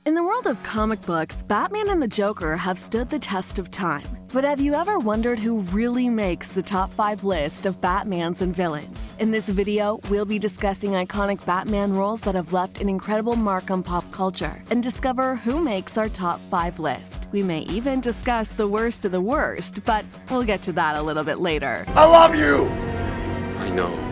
In the world of comic books, Batman and the Joker have stood the test of time. But have you ever wondered who really makes the top 5 list of Batmans and villains? In this video, we'll be discussing iconic Batman roles that have left an incredible mark on pop culture and discover who makes our top 5 list. We may even discuss the worst of the worst, but we'll get to that a little bit later. I love you! I know.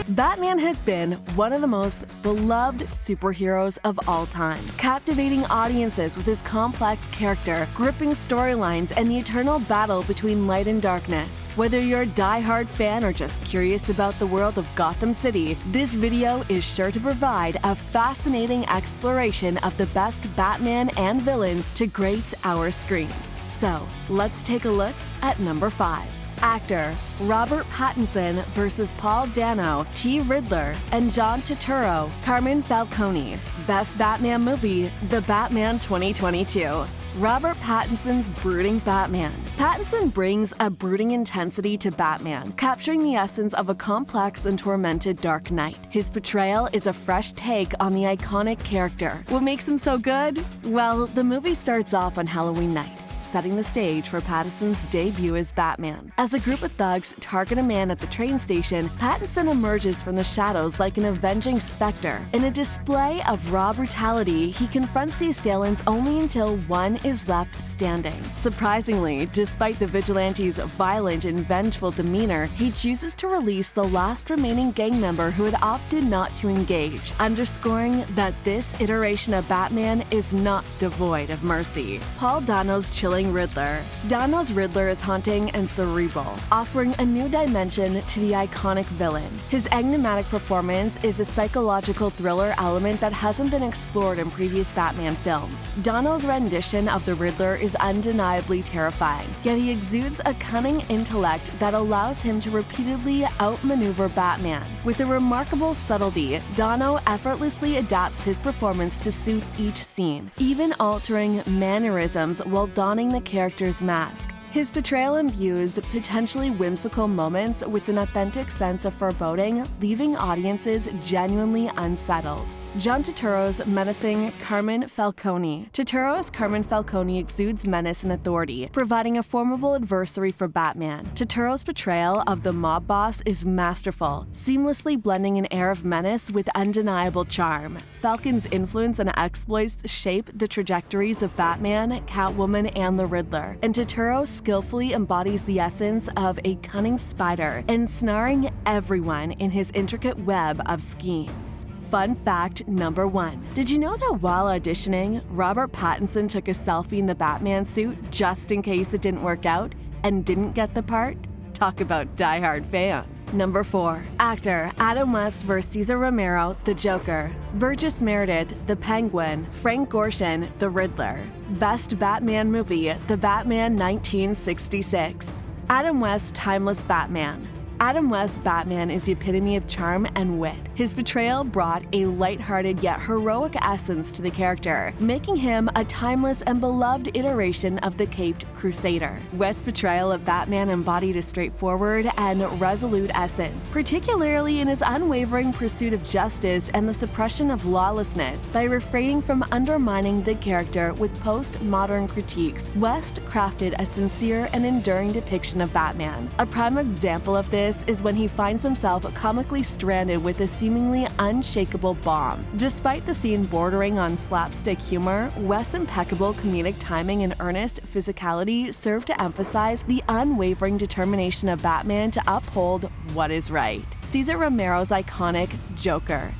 Batman has been one of the most beloved superheroes of all time, captivating audiences with his complex character, gripping storylines, and the eternal battle between light and darkness. Whether you're a die-hard fan or just curious about the world of Gotham City, this video is sure to provide a fascinating exploration of the best Batman and villains to grace our screens. So, let's take a look at number 5. Actor Robert Pattinson versus Paul Dano, T. Riddler, and John Turturro, Carmine Falcone. Best Batman movie, The Batman 2022. Robert Pattinson's brooding Batman. Pattinson brings a brooding intensity to Batman, capturing the essence of a complex and tormented Dark Knight. His portrayal is a fresh take on the iconic character. What makes him so good? Well, the movie starts off on Halloween night, setting the stage for Pattinson's debut as Batman. As a group of thugs target a man at the train station, Pattinson emerges from the shadows like an avenging specter. In a display of raw brutality, he confronts the assailants only until one is left standing. Surprisingly, despite the vigilante's violent and vengeful demeanor, he chooses to release the last remaining gang member who had opted not to engage, underscoring that this iteration of Batman is not devoid of mercy. Paul Dano's chilling Riddler. Dano's Riddler is haunting and cerebral, offering a new dimension to the iconic villain. His enigmatic performance is a psychological thriller element that hasn't been explored in previous Batman films. Dano's rendition of the Riddler is undeniably terrifying, yet he exudes a cunning intellect that allows him to repeatedly outmaneuver Batman. With a remarkable subtlety, Dano effortlessly adapts his performance to suit each scene, even altering mannerisms while donning the character's mask. His portrayal imbues potentially whimsical moments with an authentic sense of foreboding, leaving audiences genuinely unsettled. John Turturro's menacing Carmine Falcone. Turturro as Carmine Falcone exudes menace and authority, providing a formidable adversary for Batman. Turturro's portrayal of the mob boss is masterful, seamlessly blending an air of menace with undeniable charm. Falcon's influence and exploits shape the trajectories of Batman, Catwoman, and the Riddler, and Turturro skillfully embodies the essence of a cunning spider, ensnaring everyone in his intricate web of schemes. Fun fact number 1. Did you know that while auditioning, Robert Pattinson took a selfie in the Batman suit just in case it didn't work out and didn't get the part? Talk about diehard fan. Number 4. Actor Adam West vs. Cesar Romero, the Joker. Burgess Meredith, the Penguin. Frank Gorshin, the Riddler. Best Batman movie, The Batman 1966. Adam West's timeless Batman. Adam West's Batman is the epitome of charm and wit. His portrayal brought a lighthearted yet heroic essence to the character, making him a timeless and beloved iteration of the Caped Crusader. West's portrayal of Batman embodied a straightforward and resolute essence, particularly in his unwavering pursuit of justice and the suppression of lawlessness. By refraining from undermining the character with postmodern critiques, West crafted a sincere and enduring depiction of Batman. A prime example of this is when he finds himself comically stranded with a seemingly unshakable bomb. Despite the scene bordering on slapstick humor, West's impeccable comedic timing and earnest physicality serve to emphasize the unwavering determination of Batman to uphold what is right. Cesar Romero's iconic Joker.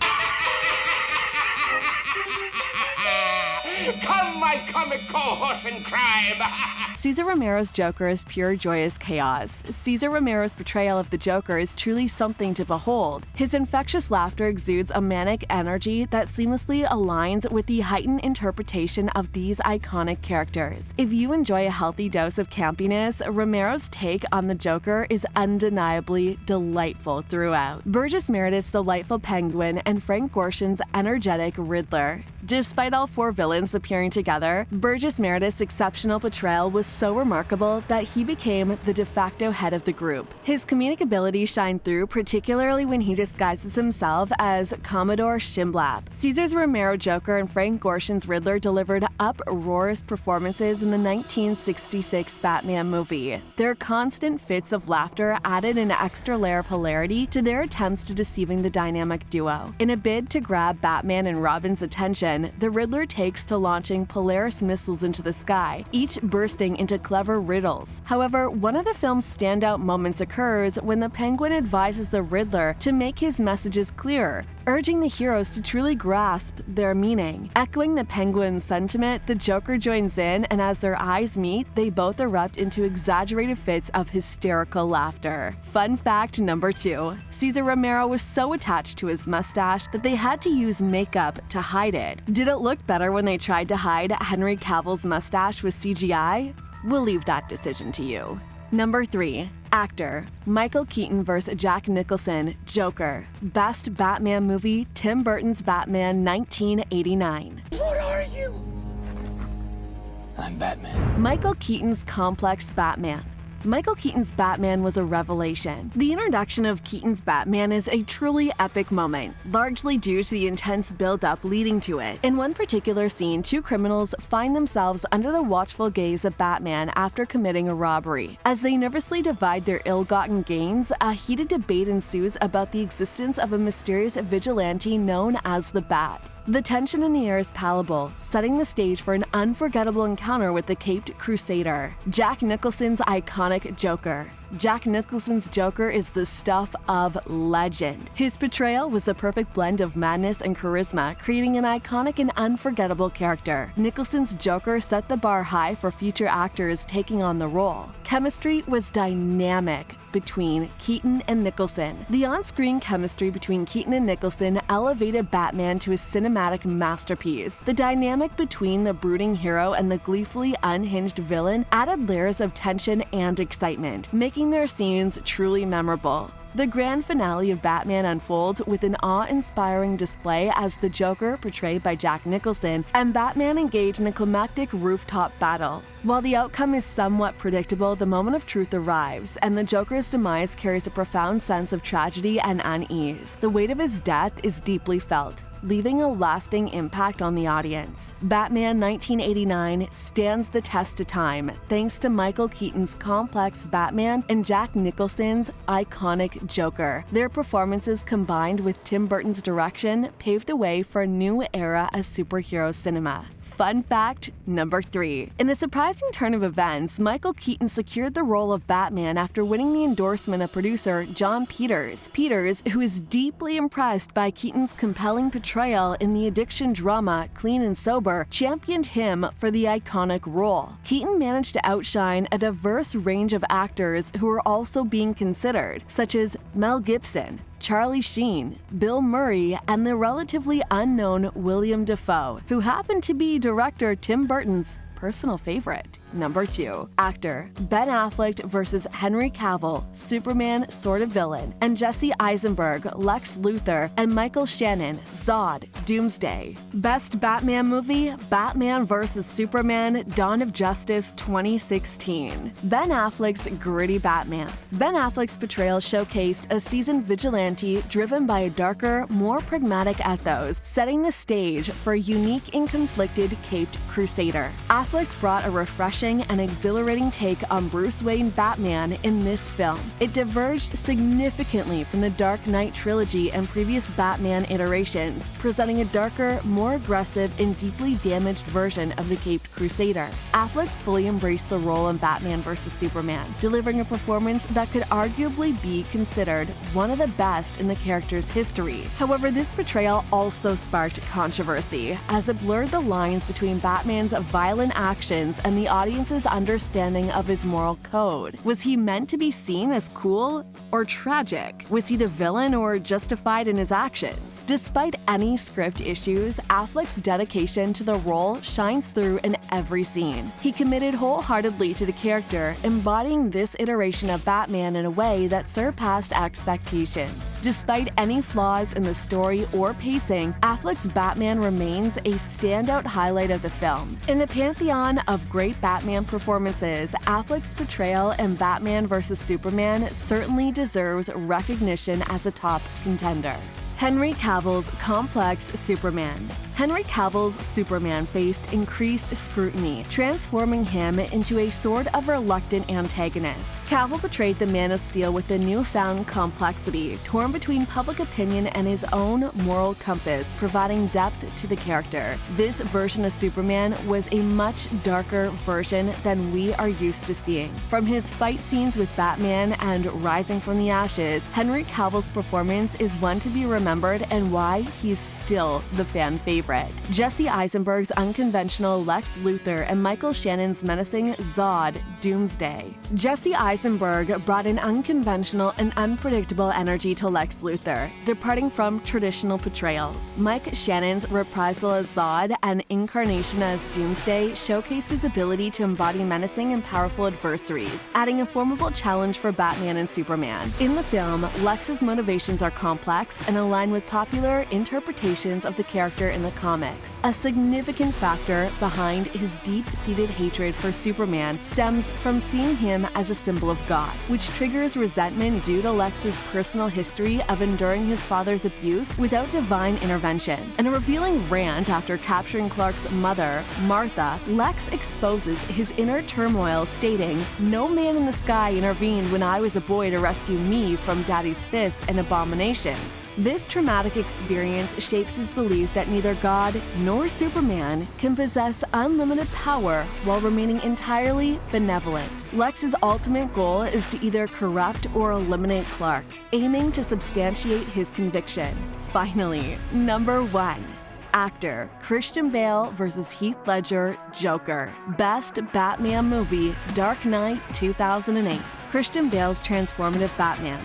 Come, my comic cohorts in crime! Cesar Romero's Joker is pure joyous chaos. Cesar Romero's portrayal of the Joker is truly something to behold. His infectious laughter exudes a manic energy that seamlessly aligns with the heightened interpretation of these iconic characters. If you enjoy a healthy dose of campiness, Romero's take on the Joker is undeniably delightful throughout. Burgess Meredith's delightful Penguin and Frank Gorshin's energetic Riddler. Despite all 4 villains appearing together, Burgess Meredith's exceptional portrayal was so remarkable that he became the de facto head of the group. His comedic abilities shine through, particularly when he disguises himself as Commodore Shimblap. Caesar's Romero Joker and Frank Gorshin's Riddler delivered uproarious performances in the 1966 Batman movie. Their constant fits of laughter added an extra layer of hilarity to their attempts to deceiving the dynamic duo. In a bid to grab Batman and Robin's attention, the Riddler takes to launching Polaris missiles into the sky, each bursting into clever riddles. However, one of the film's standout moments occurs when the Penguin advises the Riddler to make his messages clearer, urging the heroes to truly grasp their meaning. Echoing the Penguin's sentiment, the Joker joins in, and as their eyes meet, they both erupt into exaggerated fits of hysterical laughter. Fun fact number 2. Cesar Romero was so attached to his mustache that they had to use makeup to hide it. Did it look better when they tried to hide Henry Cavill's mustache with CGI? We'll leave that decision to you. Number 3. Actor. Michael Keaton vs. Jack Nicholson, Joker. Best Batman movie, Tim Burton's Batman 1989. What are you? I'm Batman. Michael Keaton's complex Batman. Michael Keaton's Batman was a revelation. The introduction of Keaton's Batman is a truly epic moment, largely due to the intense build-up leading to it. In one particular scene, 2 criminals find themselves under the watchful gaze of Batman after committing a robbery. As they nervously divide their ill-gotten gains, a heated debate ensues about the existence of a mysterious vigilante known as the Bat. The tension in the air is palpable, setting the stage for an unforgettable encounter with the caped Crusader. Jack Nicholson's iconic Joker. Jack Nicholson's Joker is the stuff of legend. His portrayal was the perfect blend of madness and charisma, creating an iconic and unforgettable character. Nicholson's Joker set the bar high for future actors taking on the role. Chemistry was dynamic between Keaton and Nicholson. The on-screen chemistry between Keaton and Nicholson elevated Batman to a cinematic masterpiece. The dynamic between the brooding hero and the gleefully unhinged villain added layers of tension and excitement, making their scenes truly memorable. The grand finale of Batman unfolds with an awe-inspiring display as the Joker, portrayed by Jack Nicholson, and Batman engage in a climactic rooftop battle. While the outcome is somewhat predictable, the moment of truth arrives, and the Joker's demise carries a profound sense of tragedy and unease. The weight of his death is deeply felt, leaving a lasting impact on the audience. Batman 1989 stands the test of time thanks to Michael Keaton's complex Batman and Jack Nicholson's iconic Joker. Their performances, combined with Tim Burton's direction, paved the way for a new era of superhero cinema. Fun fact number 3. In a surprising turn of events, Michael Keaton secured the role of Batman after winning the endorsement of producer Jon Peters. Peters, who is deeply impressed by Keaton's compelling portrayal in the addiction drama Clean and Sober, championed him for the iconic role. Keaton managed to outshine a diverse range of actors who were also being considered, such as Mel Gibson, Charlie Sheen, Bill Murray, and the relatively unknown William Dafoe, who happened to be director Tim Burton's personal favorite. Number 2. Actor. Ben Affleck vs. Henry Cavill, Superman sort of villain, and Jesse Eisenberg, Lex Luthor, and Michael Shannon, Zod, Doomsday. Best Batman movie, Batman vs. Superman, Dawn of Justice 2016. Ben Affleck's gritty Batman. Ben Affleck's portrayal showcased a seasoned vigilante driven by a darker, more pragmatic ethos, setting the stage for a unique and conflicted caped crusader. Affleck brought a refreshing and exhilarating take on Bruce Wayne Batman in this film. It diverged significantly from the Dark Knight trilogy and previous Batman iterations, presenting a darker, more aggressive, and deeply damaged version of the Caped Crusader. Affleck fully embraced the role in Batman vs. Superman, delivering a performance that could arguably be considered one of the best in the character's history. However, this portrayal also sparked controversy, as it blurred the lines between Batman's violent actions and the audience's understanding of his moral code. Was he meant to be seen as cool, or tragic? Was he the villain or justified in his actions? Despite any script issues, Affleck's dedication to the role shines through in every scene. He committed wholeheartedly to the character, embodying this iteration of Batman in a way that surpassed expectations. Despite any flaws in the story or pacing, Affleck's Batman remains a standout highlight of the film. In the pantheon of great Batman performances, Affleck's portrayal in Batman vs. Superman certainly deserves recognition as a top contender. Henry Cavill's complex Superman. Henry Cavill's Superman faced increased scrutiny, transforming him into a sort of reluctant antagonist. Cavill portrayed the Man of Steel with a newfound complexity, torn between public opinion and his own moral compass, providing depth to the character. This version of Superman was a much darker version than we are used to seeing. From his fight scenes with Batman and Rising from the Ashes, Henry Cavill's performance is one to be remembered and why he's still the fan favorite. Jesse Eisenberg's unconventional Lex Luthor and Michael Shannon's menacing Zod Doomsday. Jesse Eisenberg brought an unconventional and unpredictable energy to Lex Luthor, departing from traditional portrayals. Mike Shannon's reprisal as Zod and incarnation as Doomsday showcased his ability to embody menacing and powerful adversaries, adding a formidable challenge for Batman and Superman. In the film, Lex's motivations are complex and align with popular interpretations of the character in the comics. A significant factor behind his deep-seated hatred for Superman stems from seeing him as a symbol of God, which triggers resentment due to Lex's personal history of enduring his father's abuse without divine intervention. In a revealing rant after capturing Clark's mother, Martha, Lex exposes his inner turmoil, stating, "No man in the sky intervened when I was a boy to rescue me from Daddy's fists and abominations." This traumatic experience shapes his belief that neither God nor Superman can possess unlimited power while remaining entirely benevolent. Lex's ultimate goal is to either corrupt or eliminate Clark, aiming to substantiate his conviction. Finally, number 1. Actor Christian Bale vs. Heath Ledger Joker. Best Batman movie, Dark Knight 2008. Christian Bale's transformative Batman.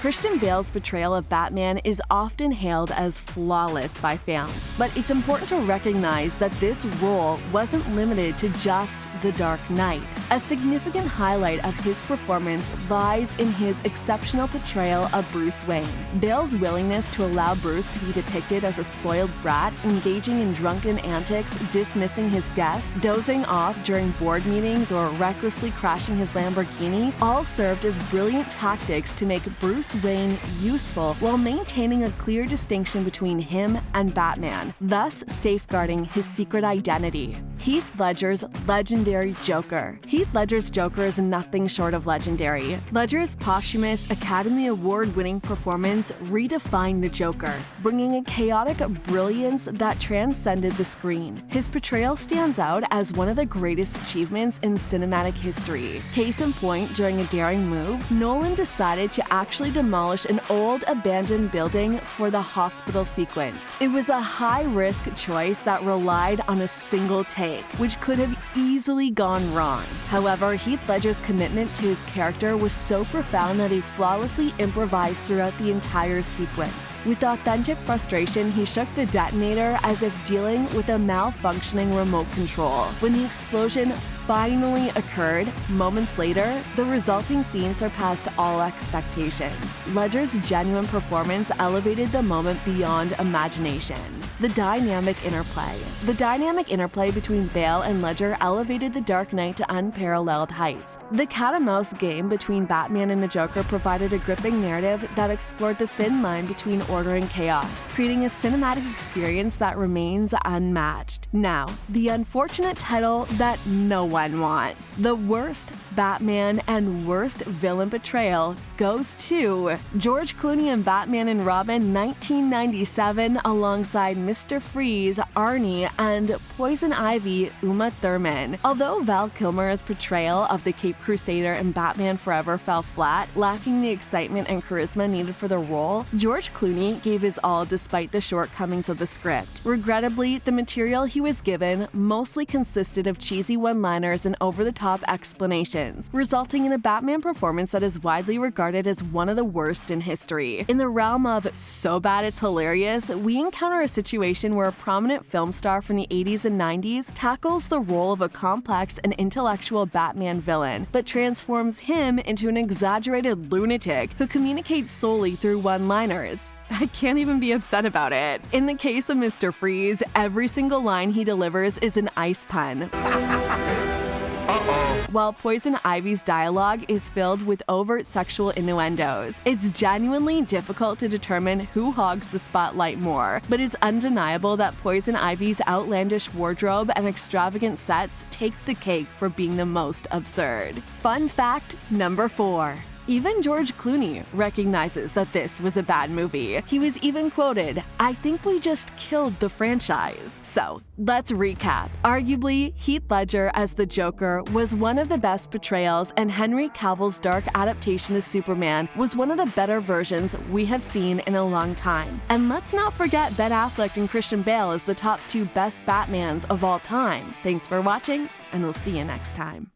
Christian Bale's portrayal of Batman is often hailed as flawless by fans, but it's important to recognize that this role wasn't limited to just The Dark Knight. A significant highlight of his performance lies in his exceptional portrayal of Bruce Wayne. Bale's willingness to allow Bruce to be depicted as a spoiled brat, engaging in drunken antics, dismissing his guests, dozing off during board meetings, or recklessly crashing his Lamborghini, all served as brilliant tactics to make Bruce Wayne useful while maintaining a clear distinction between him and Batman, thus safeguarding his secret identity. Heath Ledger's legendary Joker. Heath Ledger's Joker is nothing short of legendary. Ledger's posthumous Academy Award-winning performance redefined the Joker, bringing a chaotic brilliance that transcended the screen. His portrayal stands out as one of the greatest achievements in cinematic history. Case in point, during a daring move, Nolan decided to actually demolish an old abandoned building for the hospital sequence. It was a high-risk choice that relied on a single take, which could have easily gone wrong. However, Heath Ledger's commitment to his character was so profound that he flawlessly improvised throughout the entire sequence. With authentic frustration, he shook the detonator as if dealing with a malfunctioning remote control. When the explosion finally occurred, moments later, the resulting scene surpassed all expectations. Ledger's genuine performance elevated the moment beyond imagination. The dynamic interplay. The dynamic interplay between Bale and Ledger elevated The Dark Knight to unparalleled heights. The cat-and-mouse game between Batman and the Joker provided a gripping narrative that explored the thin line between order and chaos, creating a cinematic experience that remains unmatched. Now, the unfortunate title that no one wants. The worst Batman and worst villain portrayal goes to George Clooney in Batman and Robin 1997 alongside Mr. Freeze, Arnie, and Poison Ivy, Uma Thurman. Although Val Kilmer's portrayal of the Caped Crusader in Batman Forever fell flat, lacking the excitement and charisma needed for the role, George Clooney gave his all despite the shortcomings of the script. Regrettably, the material he was given mostly consisted of cheesy one-liners and over-the-top explanations, resulting in a Batman performance that is widely regarded regarded as one of the worst in history. In the realm of so bad it's hilarious, we encounter a situation where a prominent film star from the 80s and 90s tackles the role of a complex and intellectual Batman villain, but transforms him into an exaggerated lunatic who communicates solely through one-liners. I can't even be upset about it. In the case of Mr. Freeze, every single line he delivers is an ice pun. While Poison Ivy's dialogue is filled with overt sexual innuendos. It's genuinely difficult to determine who hogs the spotlight more, but it's undeniable that Poison Ivy's outlandish wardrobe and extravagant sets take the cake for being the most absurd. Fun fact number 4. Even George Clooney recognizes that this was a bad movie. He was even quoted, "I think we just killed the franchise." So, let's recap. Arguably, Heath Ledger as the Joker was one of the best portrayals, and Henry Cavill's dark adaptation of Superman was one of the better versions we have seen in a long time. And let's not forget Ben Affleck and Christian Bale as the top 2 best Batmans of all time. Thanks for watching, and we'll see you next time.